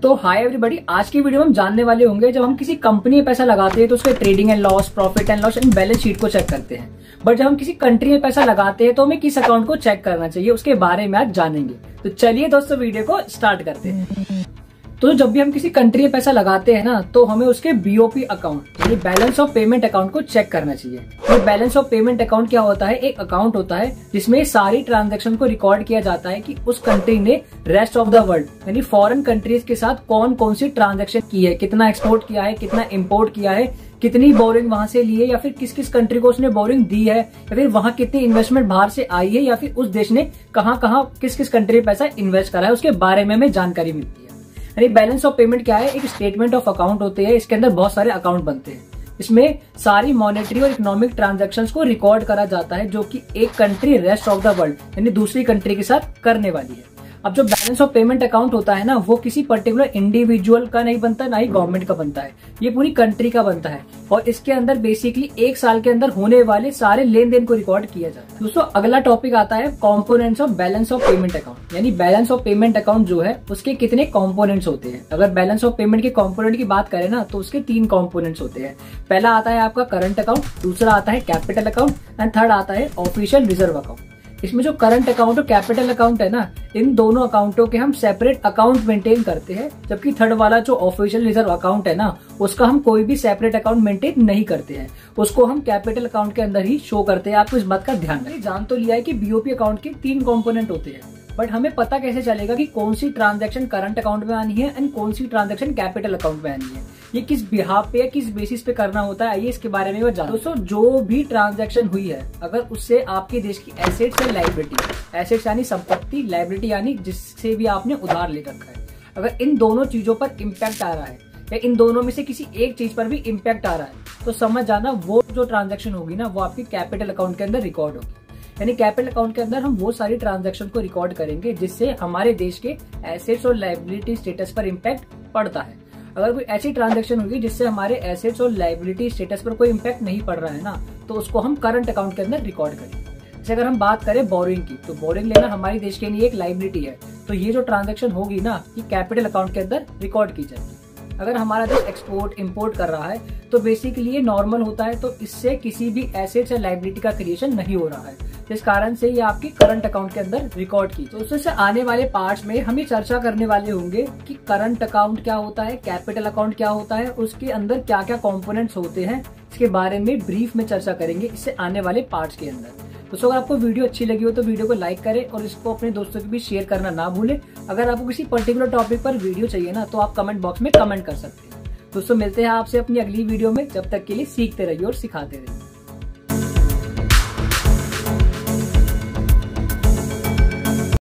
तो hi everybody, आज की वीडियो में हम जानने वाले होंगे जब हम किसी कंपनी में पैसा लगाते हैं तो उसके trading and loss, profit and loss and balance sheet को चेक करते हैं। बट जब हम किसी कंट्री में पैसा लगाते हैं तो हमें किस अकाउंट को चेक करना चाहिए उसके बारे में आज जानेंगे। तो चलिए दोस्तों वीडियो को स्टार्ट करते हैं। तो जब भी हम किसी कंट्री में पैसा लगाते हैं ना तो हमें उसके बीओपी अकाउंट यानी बैलेंस ऑफ पेमेंट अकाउंट को चेक करना चाहिए। ये बैलेंस ऑफ पेमेंट अकाउंट क्या होता है? एक अकाउंट होता है जिसमें सारी ट्रांजैक्शन को रिकॉर्ड किया जाता है कि उस कंट्री ने रेस्ट ऑफ द वर्ल्ड यानी फॉरेन कंट्रीज के साथ कौन कौन सी ट्रांजैक्शन की है, कितना एक्सपोर्ट किया है, कितना इम्पोर्ट किया है, कितनी बोरिंग वहां से ली है या फिर किस किस कंट्री को उसने बोरिंग दी है, या फिर वहां कितनी इन्वेस्टमेंट बाहर से आई है, या फिर उस देश ने कहां कहां किस किस कंट्री में पैसा इन्वेस्ट करा है, उसके बारे में हमें जानकारी मिलती है। यानी बैलेंस ऑफ पेमेंट क्या है? एक स्टेटमेंट ऑफ अकाउंट होते हैं। इसके अंदर बहुत सारे अकाउंट बनते हैं। इसमें सारी मॉनेटरी और इकोनॉमिक ट्रांजैक्शंस को रिकॉर्ड करा जाता है जो कि एक country rest of the world यानी दूसरी कंट्री के साथ करने वाली है। अब जो बैलेंस ऑफ पेमेंट अकाउंट होता है ना वो किसी पर्टिकुलर इंडिविजुअल का नहीं बनता, ना ही गवर्नमेंट का बनता है, ये पूरी कंट्री का बनता है और इसके अंदर बेसिकली एक साल के अंदर होने वाले सारे लेन देन को रिकॉर्ड किया जाता है। दोस्तों अगला टॉपिक आता है components of balance of payment account. यानी बैलेंस ऑफ पेमेंट अकाउंट जो है उसके कितने कॉम्पोनेंट्स होते हैं। अगर बैलेंस ऑफ पेमेंट के कॉम्पोनेंट की बात करें ना तो उसके 3 कॉम्पोनेंट्स होते हैं। पहला आता है आपका करंट अकाउंट, दूसरा आता है कैपिटल अकाउंट एंड थर्ड आता है ऑफिशियल रिजर्व अकाउंट। इसमें जो करंट अकाउंट और कैपिटल अकाउंट है ना, इन दोनों अकाउंटों के हम सेपरेट अकाउंट मेंटेन करते हैं, जबकि थर्ड वाला जो ऑफिशियल रिजर्व अकाउंट है ना उसका हम कोई भी सेपरेट अकाउंट मेंटेन नहीं करते हैं। उसको हम कैपिटल अकाउंट के अंदर ही शो करते हैं। आपको इस बात का ध्यान रखना। जान तो लिया है कि बीओपी अकाउंट के 3 कंपोनेंट होते हैं, बट हमें पता कैसे चलेगा कि कौन सी ट्रांजैक्शन करंट अकाउंट में आनी है एंड कौन सी ट्रांजैक्शन कैपिटल अकाउंट में आनी है? ये किस बिहाफ पे या किस बेसिस पे करना होता है, आइए इसके बारे में वो जानो। दोस्तों जो भी ट्रांजैक्शन हुई है अगर उससे आपके देश की एसेट्स या लायबिलिटी, एसेट्स यानी संपत्ति, लायबिलिटी यानी जिससे भी आपने उधार ले रखा है, अगर इन दोनों चीजों पर इम्पैक्ट आ रहा है या इन दोनों में से किसी एक चीज पर भी इम्पैक्ट आ रहा है तो समझ जाना वो जो ट्रांजैक्शन होगी ना वो आपकी कैपिटल अकाउंट के अंदर रिकॉर्ड होगी। यानी कैपिटल अकाउंट के अंदर हम वो सारी ट्रांजैक्शन को रिकॉर्ड करेंगे जिससे हमारे देश के एसेट्स और लायबिलिटी स्टेटस पर इम्पैक्ट पड़ता है। अगर कोई ऐसी ट्रांजैक्शन होगी जिससे हमारे एसेट्स और लायबिलिटी स्टेटस पर कोई इम्पैक्ट नहीं पड़ रहा है ना तो उसको हम करंट अकाउंट के अंदर रिकॉर्ड करेंगे। जैसे अगर हम बात करें बोरिंग की, तो बोरिंग लेना हमारे देश के लिए एक लायबिलिटी है, तो ये जो ट्रांजैक्शन होगी ना ये कैपिटल अकाउंट के अंदर रिकॉर्ड की जाएगी। अगर हमारा देश एक्सपोर्ट इंपोर्ट कर रहा है तो बेसिकली ये नॉर्मल होता है, तो इससे किसी भी एसेट्स या लायबिलिटी का क्रिएशन नहीं हो रहा है, जिस कारण से ये आपकी करंट अकाउंट के अंदर रिकॉर्ड की। तो उससे आने वाले पार्ट्स में हम ये चर्चा करने वाले होंगे कि करंट अकाउंट क्या होता है, कैपिटल अकाउंट क्या होता है, उसके अंदर क्या क्या कंपोनेंट्स होते हैं, इसके बारे में ब्रीफ में चर्चा करेंगे इससे आने वाले पार्ट्स के अंदर। दोस्तों अगर आपको वीडियो अच्छी लगी हो तो वीडियो को लाइक करें और इसको अपने दोस्तों के बीच शेयर करना ना भूलें। अगर आपको किसी पर्टिकुलर टॉपिक पर वीडियो चाहिए ना तो आप कमेंट बॉक्स में कमेंट कर सकते हैं। दोस्तों मिलते हैं आपसे अपनी अगली वीडियो में, जब तक के लिए सीखते रहिए और सिखाते रहिए।